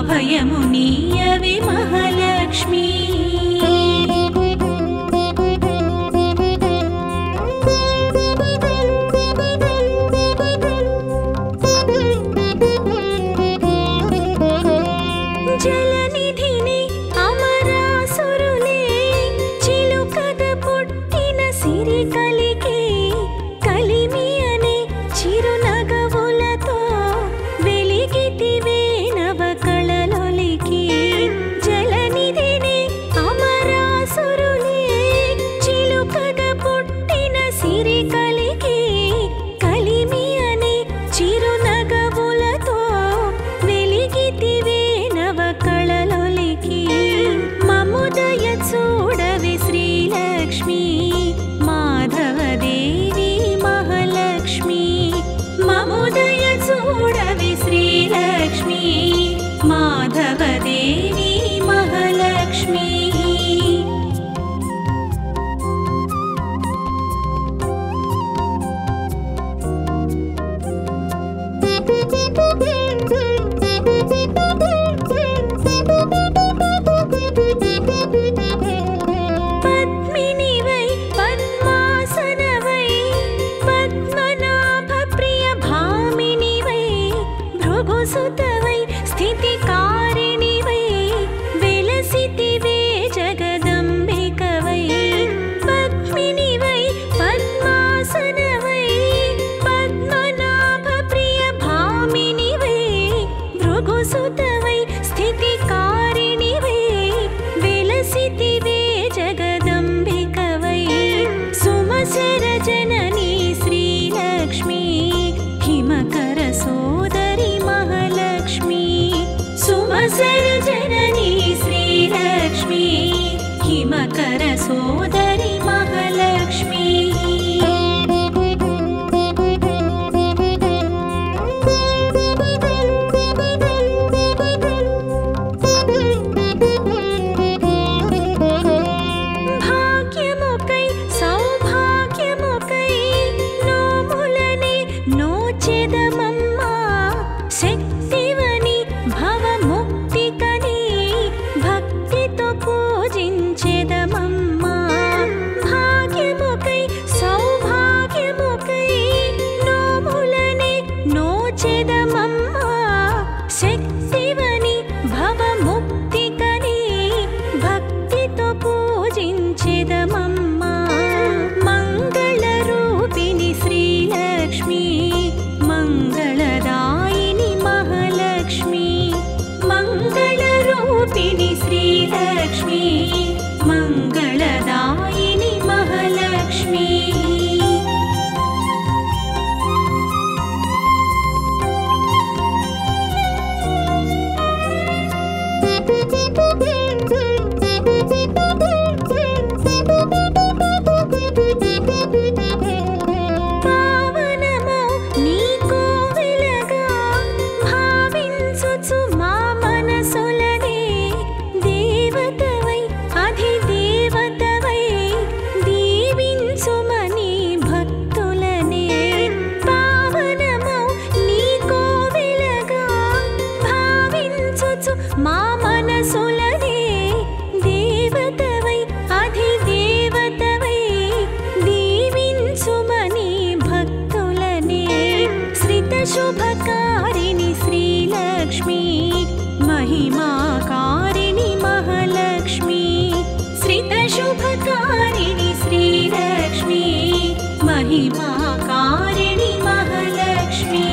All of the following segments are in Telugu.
అభయమునీయవే మహాలక్ష్మి జలనిధిని అమరాసురులే చిలుకగ పుట్టిన సిరి కలికి కలిమి అనే చిరునగవులతో వెలిగితివే నవకళలొలికి జలనిధిని అమరాసురులే చిలుకగ పుట్టిన సిరి కలికి కలిమి అనే చిరునగవులతో వెలిగితివే నవకళలొలికి మముదయ చూడవే శ్రీలక్ష్మి మాధవదేవి మహాలక్ష్మి మముదయ చూడవే శ్రీలక్ష్మి మాధవదేవి మహాలక్ష్మి పద్మినివై పద్మాసనవై పద్మనాభ ప్రియ భామినివై భృగుసుతవై స్థితికారిణివై వెలసితివే జగదంబికవై పద్మినివై పద్మాసనవై పద్మనాభ ప్రియ భామినివై భృగుసుతవై స్థితికారిణివై వెలసితివే జగదంబికవై సుమశర జననీ శ్రీలక్ష్మి హిమకర సోదరి మహాలక్ష్మి సుమశర జననీ శ్రీలక్ష్మి హిమకర సోదరి మహాలక్ష్మి భాగ్యముకై సౌభాగ్యముకై నోములనే నోచెదమమ్మా శక్తివని భవముక్తికని భక్తితో పూజించెదమమ్మా భాగ్యముకై సౌభాగ్యముకై నోములనే నోచెదమమ్మా శక్తివని భవముక్తికని భక్తితో పూజించెదమమ్మా మంగళరూపిణి శ్రీలక్ష్మి మంగళదాయిని మహాలక్ష్మి మంగళరూపిణి శ్రీలక్ష్మి మంగళదాయిని మహాలక్ష్మి పావనమో నీ కోవెలగా భావించుచు మా మనసులనే దేవతవై అధిదేవతవై దీవించుమని భక్తులనే పావనమో నీ కోవెలగా భావించుచు మా మనసులనే దేవతవై అధిదేవతవై దీవించుమని భక్తులనే శ్రిత శుభకారిణి శ్రీలక్ష్మి మహిమాకారిణి మహాలక్ష్మి శ్రిత शुभकारिणि श्रीलक्ष्मी महिमाकारिणि महालक्ष्मी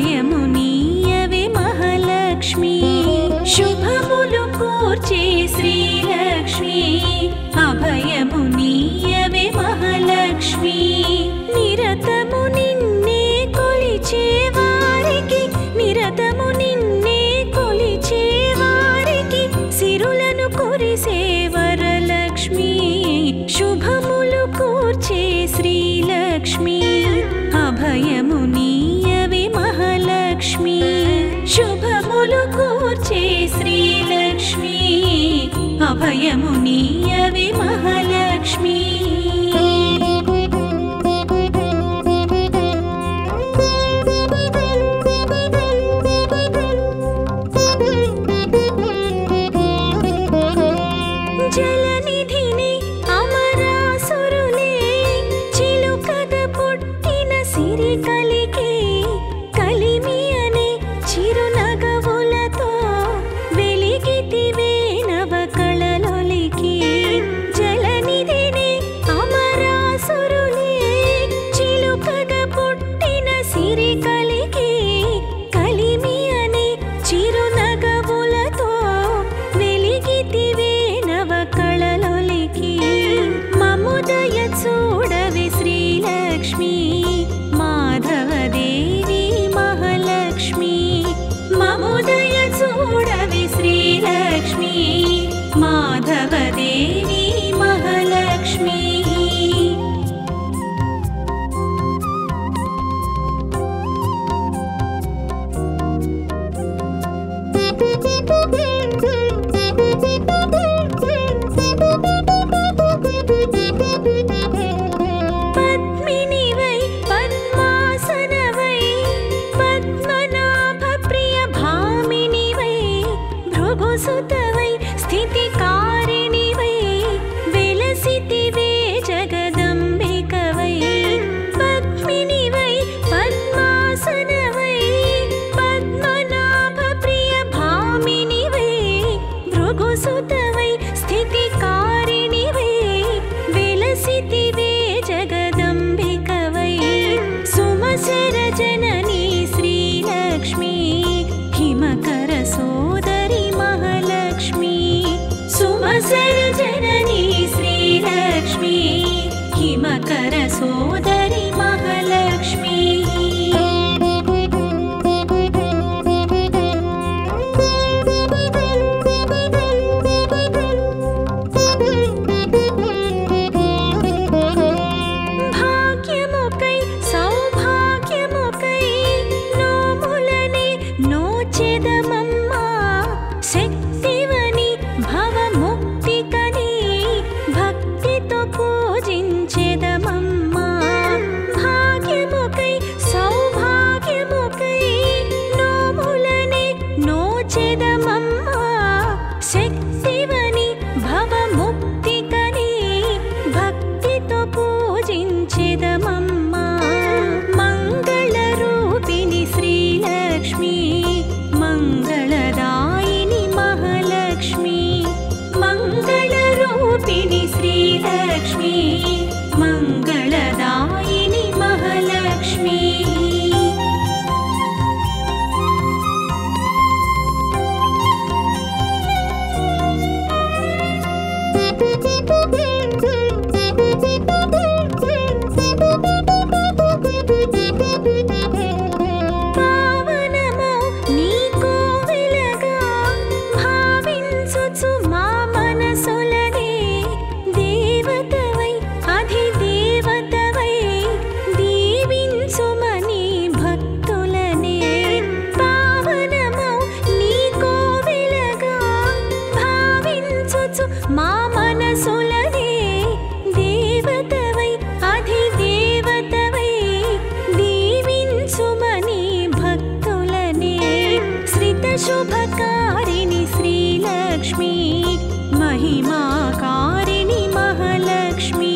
अभयमुनीयवे महालक्ष्मी शुभमुलु कूर्चे श्रीलक्ष्मी अभयमुनीयवे महालक्ष्मी शुभमुलु कूर्चे श्रीलक्ष्मी अभयमुनीयवे महालक्ष्मी निरतमु निन्ने कोलिचे वारिकी निरतमु निन्ने कोलिचे वारिकी सिरुలను कुरिसे वरलक्ष्मी शुभमुलु कूर्चे श्रीलक्ष्मी अभयमुनीयवे महालक्ष्मी शुभमुलु कूर्चे श्रीलक्ष्मी अभयमुनीयवे महालक्ष्मी जलनिधिनि अमरासुरुले चिलुकद पुट्टिन सिरि कलिके కలిమి అనే చిరునగవులతో వెలిగితివే నవ కళలొలికి జలనిధిని शुभकारिणि श्रीलक्ष्मी महिमाकारिणि महालक्ष्मी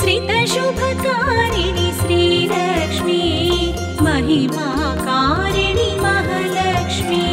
श्रितशुभकारिणि श्रीलक्ष्मी महिमाकारिणि महालक्ष्मी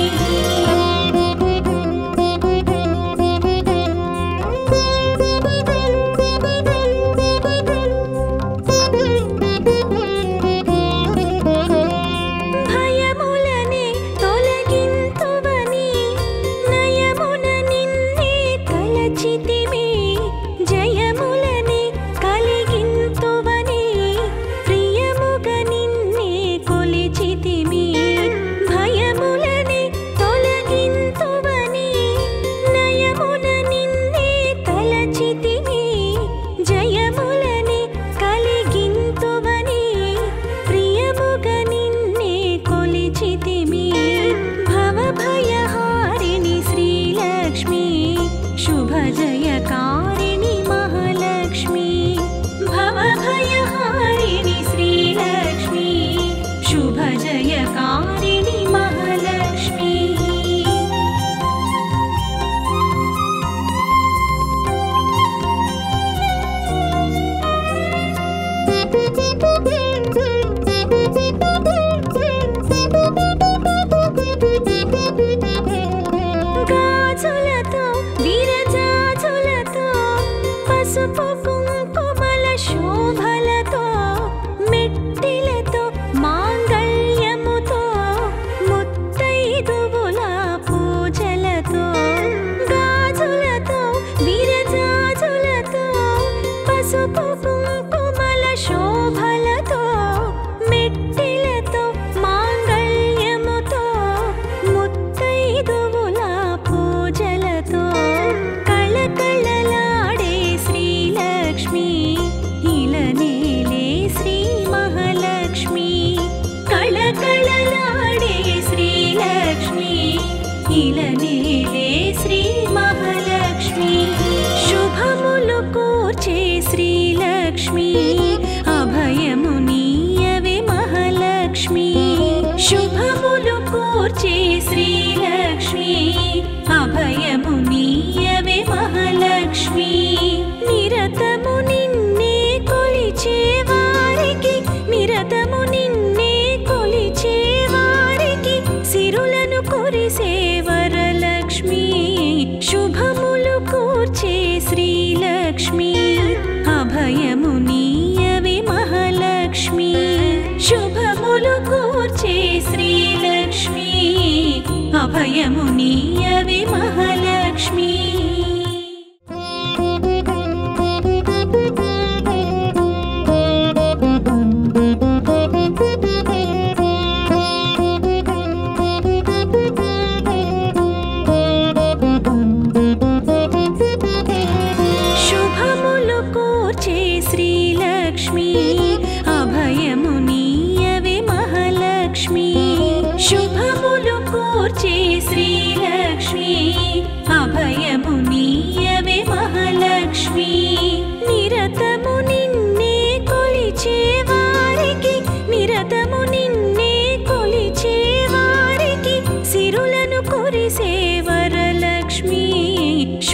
अभयमुनीयवे महालक्ष्मी शुभमुलु कूर्चे श्रीलक्ष्मी अभयमुनीयवे महालक्ष्मी शुभमुलु कूर्चे श्रीलक्ष्मी अभयमुनीयवे महालक्ष्मी निरतमु निन्ने कोलिचे वारिकी निरतमु निन्ने कोलिचे वारिकी सिरुలను कुरिसे वरलक्ष्मी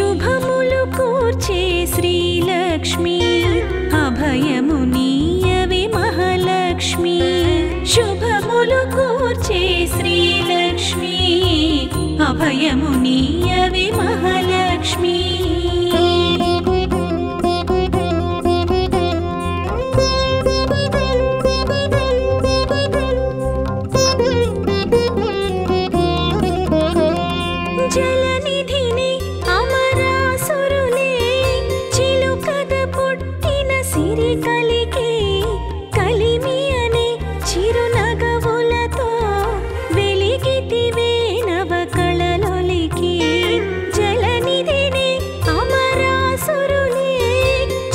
शुभमुलु कूर्चे श्रीलक्ष्मी अभयमुनीयवे महालक्ष्मी शुभमुलु कूर्चे श्रीलक्ष्मी अभयमुनीयवे महालक्ष्मी जलनिधिनि अमरासुरुले चिलुकद पुट्टिन सिरि कलिके కలిమి అనే చిరునగవులతో వెలిగితివే నవ కళలొలికి జలనిధిని అమరాసురులే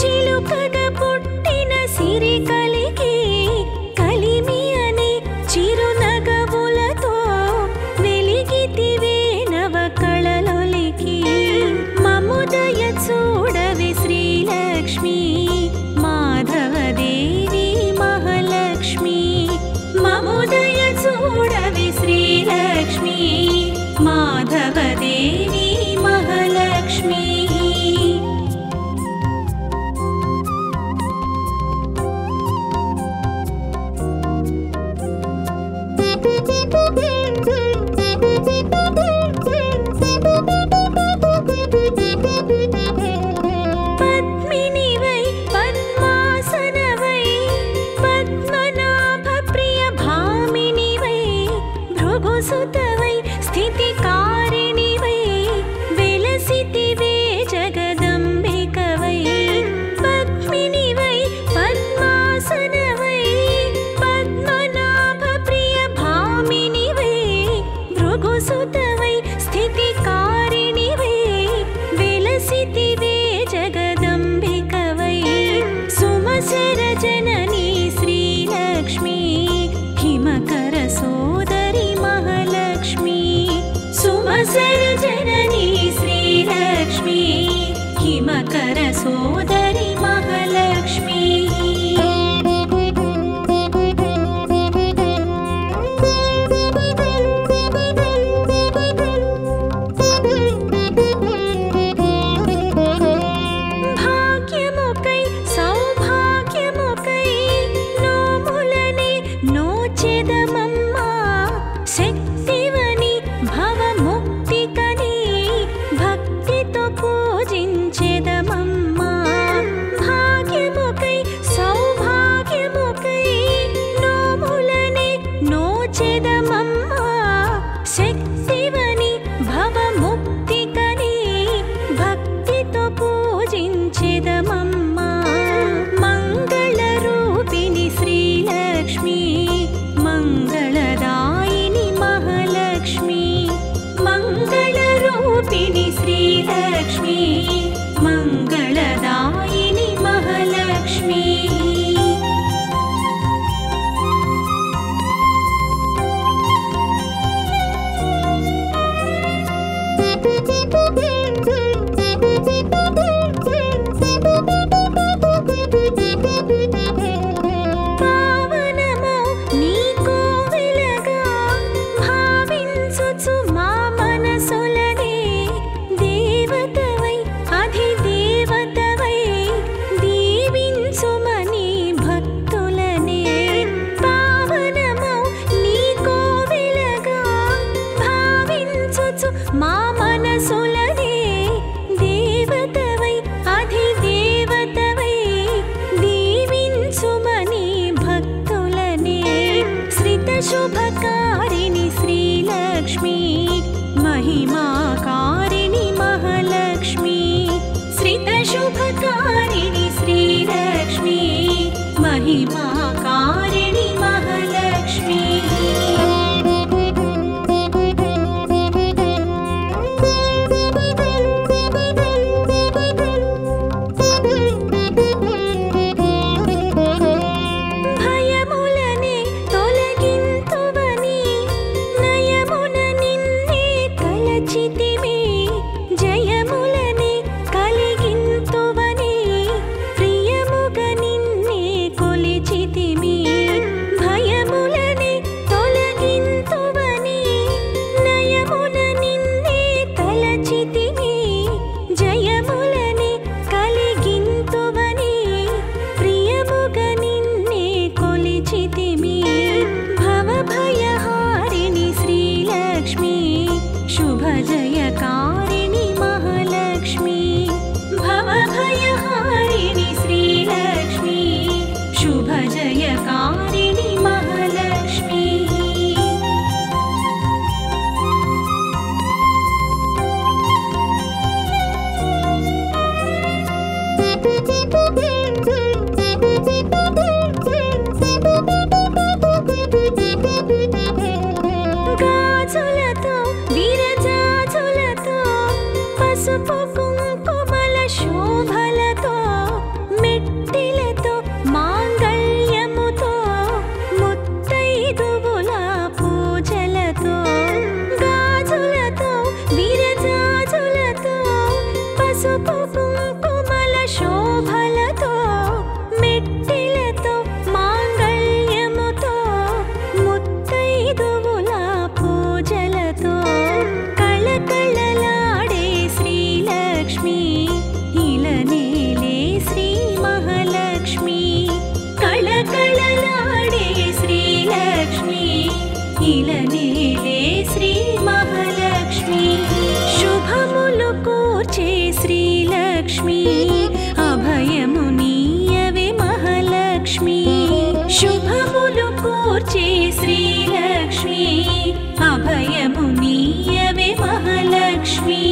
చిలుకగ పుట్టిన సిరి కలికి కలిమి అనే చిరునగవులతో వెలిగితివే నవ కళలొలికి మముదయ చూడవే శ్రీలక్ష్మి మాధవదేవి మముదయ చూడవే శ్రీలక్ష్మి माधवदेवी महालक्ष्मी सुतवै स्थितिकारिणि वै विलसिति वे जगदम्बिकवै पद्मिनि वै पद्मासन वै पद्मनाभप्रियभामिनि वै भृगुसुतवै स्थितिकारिणि वै विलसिति वे जगदम्बिकवै सुमसरजननी श्रीलक्ष्मी हिमकरसोदरि सुमसरजननी श्रीलक्ष्मी हिमकरसोदरि महालक्ष्मी भाग्यमुकै सौभाग्यमुकै नोमुलने नोचेदमम्मा शक्तिवनि भवमुक्तिकनि भक्तितो पूजिंచెదమమ్మా भाग्यमुकै सौभाग्यमुकै नोमुलने नोचेदमమ్మా शक्तिवनि भवमुक्तिकनि भक्तितो पूजिంచెదమమ్మా मंगलरूपिणि श्रीलक्ष्मी मंगलदायिनि महालक्ष्मी मंगलरूपिणि श्रीलक्ष्मी मंगलदायिनि महालक्ष्मी పావనమో నీ కోవెలగా భావించుచు మా మనసులనే దేవతవై అధిదేవతవై దీవించుమని భక్తులనే పావనమో నీ కోవెలగా భావించుచు మా మనసులనే దేవతవై అధిదేవతవై దీవించుమని భక్తులనే श्रितशुभकारिणि श्रीलक्ष्मी महिमाकारिणि महालक्ष्मी श्रितशुभकारिणि श्रीलक्ष्मी महिमाकारिणि महालक्ष्मी భయములనే తొలగింతువని నయమున నిన్నే తలచితిమి జయములనే కలిగింతువని ప్రియముగ నిన్నే కొలిచితిమి భయములనే తొలగింతువని నయమున నిన్నే తలచితిమి జయములనే కలిగింతువని ప్రియముగ నిన్నే కొలిచితిమి भवभयहारिणि श्रीलक्ष्मी शुभजयकारिणि महालक्ष्मी भवभयहारिणि श्रीलक्ष्मी शुभजयकारिणि महालक्ष्मी గాజులతో విరజాజులతో పసుపు కుంకుమల శోభలతో మెట్టిలతో మాంగళ్యముతో ముత్తైదువుల పూజలతో గాజులతో విరజాజులతో పసుపు కుంకుమల శోభలతో మెట్టిలతో మాంగళ్యముతో ముత్తైదువుల పూజలతో ఇలనేలే శ్రీ మహాలక్ష్మి శుభములు కూర్చే శ్రీలక్ష్మి అభయము నీయవే మహాలక్ష్మి శుభములు కూర్చే శ్రీలక్ష్మి అభయము నీయవే మహాలక్ష్మి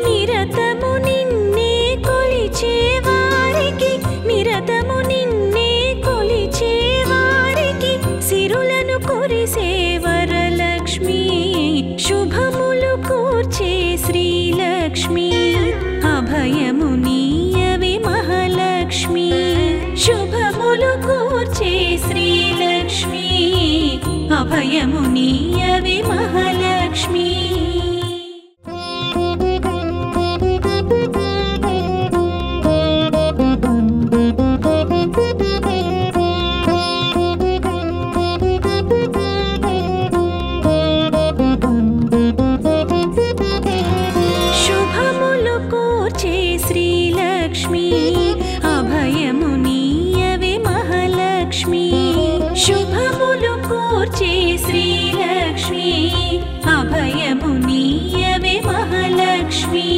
నిరతము నిన్నే కొలిచే వారికి నిరతము నిన్నే కొలిచే వారికి సిరులను కురిసే వరలక్ష్మి శుభములు కూర్చే శ్రీలక్ష్మి అభయము నీయవే మహాలక్ష్మి శుభములు కూర్చే శ్రీలక్ష్మి అభయము నీయవే మహాలక్ష్మి శుభములు కూర్చే శ్రీలక్ష్మి అభయము నీయవే మహాలక్ష్మి శుభములు కూర్చే శ్రీలక్ష్మి అభయము నీయవే మహాలక్ష్మి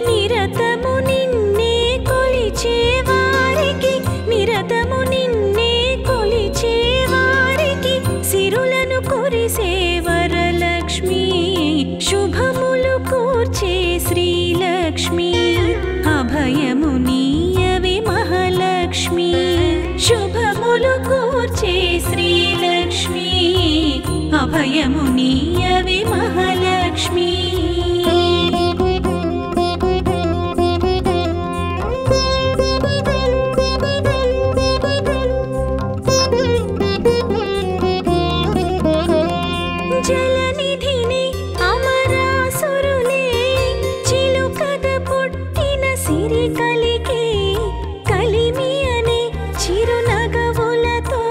నిరతము నిన్నే కొలిచే వారికి నిరతము నిన్నే కొలిచే వారికి సిరులను కురిసే వరలక్ష్మి శుభములు కూర్చే శ్రీలక్ష్మి అభయము నీయవే మహాలక్ష్మి శుభములు కూర్చే శ్రీలక్ష్మి అభయము నీయవే మహాలక్ష్మి జలనిధిని అమరాసురులే చిలుకగ పుట్టిన సిరి కలికి కలిమి అనే చిరునగవులతో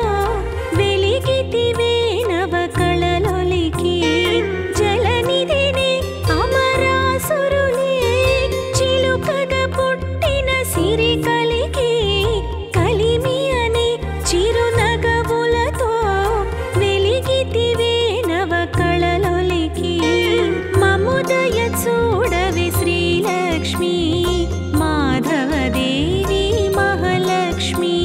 వెలిగితివే నవ కళలొలికి జలనిధిని అమరాసురులే చిలుకగ పుట్టిన సిరి కలికి కలిమి అనే చిరునగవులతో వెలిగితివే నవ కళలొలికి మముదయ చూడవి శ్రీలక్ష్మి మాధవదేవి మహాలక్ష్మి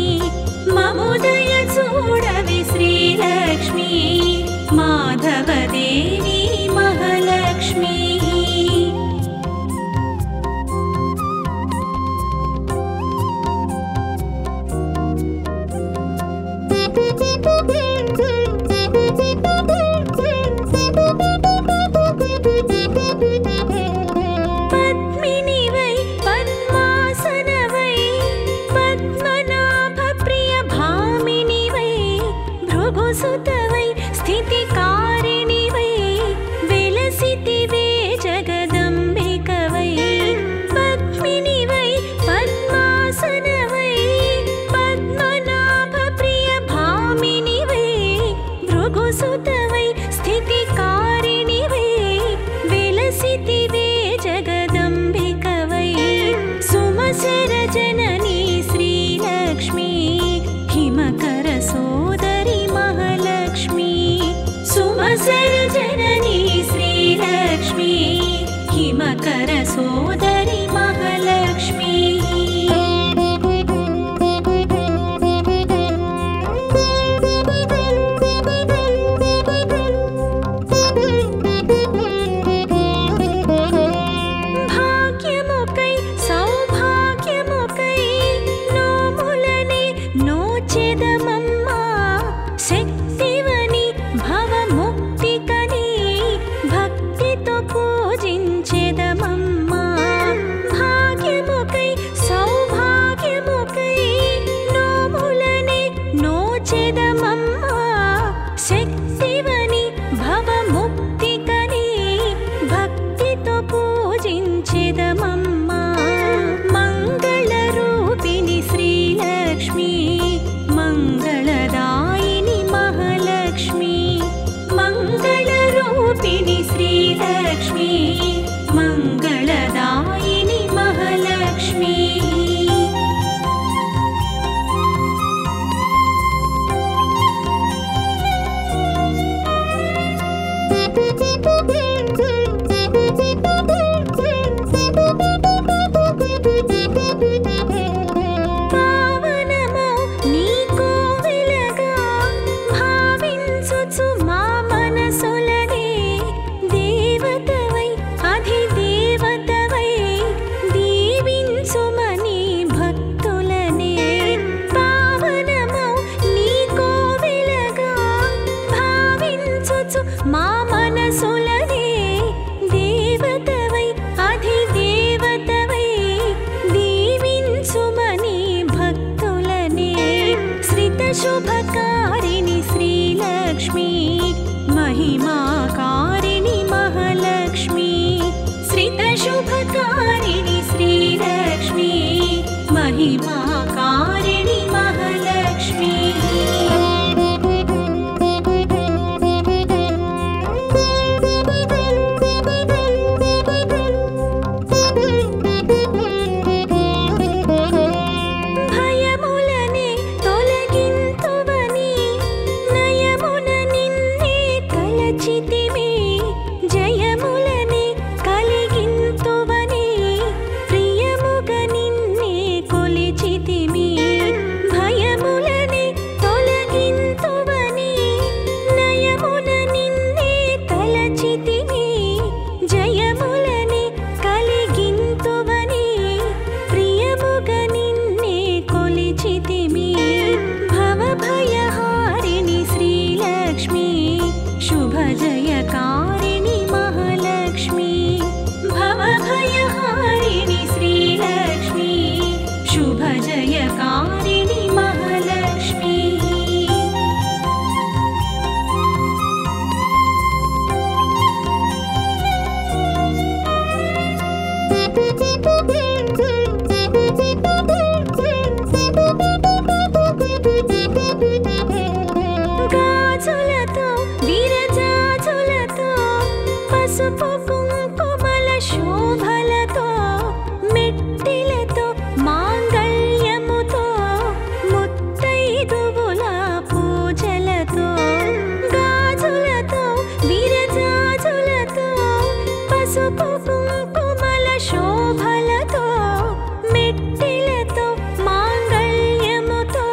మముదయ చూడవి శ్రీలక్ష్మి మాధవదేవి మహాలక్ష్మి పద్మినివై పద్మాసనవై పద్మనాభ ప్రియ భామినివై భృగుసుతవై స్థితికారిణివై వెలసితివే జగదంబికవై పద్మినివై పద్మాసనవై పద్మనాభ ప్రియ భామినివై భృగుసుతవై స్థితికారిణివై వెలసితివే జగదంబికవై సుమశర జననీ శ్రీలక్ష్మి హిమకర సోదరి మహాలక్ష్మి సుమశర జననీ శ్రీలక్ష్మి హిమకర సోదరి మహాలక్ష్మి భాగ్యముకై సౌభాగ్యముకై నోములనే నోచెదమమ్మా శక్తివని భవముక్తికని భక్తితో పూజించెదమమ్మా భాగ్యముకై సౌభాగ్యముకై నోములనే నోచెదమమ్మా శక్తివని భవముక్తికని భక్తితో పూజించెదమమ్మా మంగళరూపిణి శ్రీలక్ష్మి మంగళదాయిని మహాలక్ష్మి మంగళరూపిణి శ్రీలక్ష్మి మంగళదాయిని మహాలక్ష్మి महालक्ष्मी महिमाकारिणि महालक्ष्मी श्रितशुभकारिणि श्रीलक्ष्मी महिमाकारिणि महालक्ष्मी शुभजयकारिणि महालक्ष्मी भवभयहारिणि श्रीलक्ष्मी शुभजयकारिणि महालक्ष्मी గాజులతో విరజాజులతో పసుపు కుంకుమల శోభలతో మెట్టిలతో మాంగళ్యముతో ముత్తైదువుల పూజలతో గాజులతో విరజాజులతో పసుపు కుంకుమల శోభలతో మెట్టిలతో మాంగళ్యముతో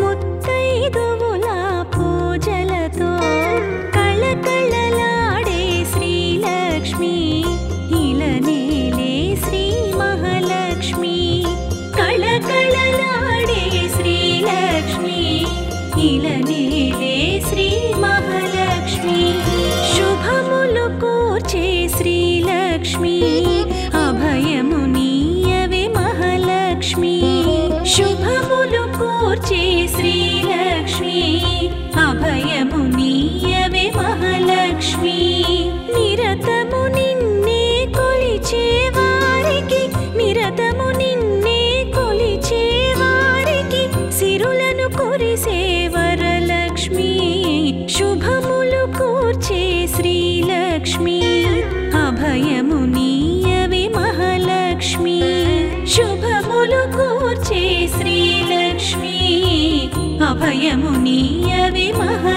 ముత్తైదువుల పూజలతో కళకళలాడే శ్రీలక్ష్మి ఇలనేలే శ్రీ మహాలక్ష్మి కళకళలాడే శ్రీలక్ష్మి ఇలనేలే శ్రీ మహాలక్ష్మి శుభములు కూర్చే శ్రీలక్ష్మి అభయము నీయవే మహాలక్ష్మి శుభములు కూర్చే శ్రీలక్ష్మి అభయము నీయవే మహాలక్ష్మి నిరతము నిన్నే కొలిచే వారికి నిరతము నిన్నే కొలిచే వారికి సిరులను కురిసే వరలక్ష్మి శుభములు కూర్చే శ్రీలక్ష్మి అభయము నీయవే మహాలక్ష్మి శుభములు కూర్చే శ్రీలక్ష్మి అభయము నీయవే మహాలక్ష్మి